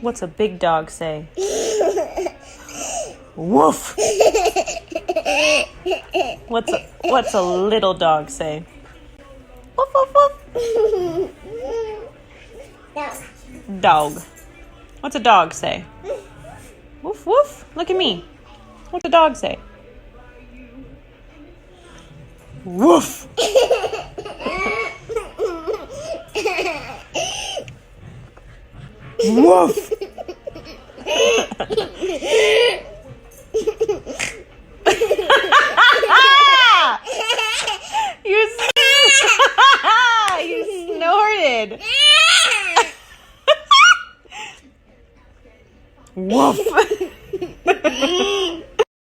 What's a big dog say? Woof. What's a little dog say? Woof, woof, woof. Dog. What's a dog say? Woof, woof. Look at me. What's a dog say? Woof. Woof. You snorted. Woof.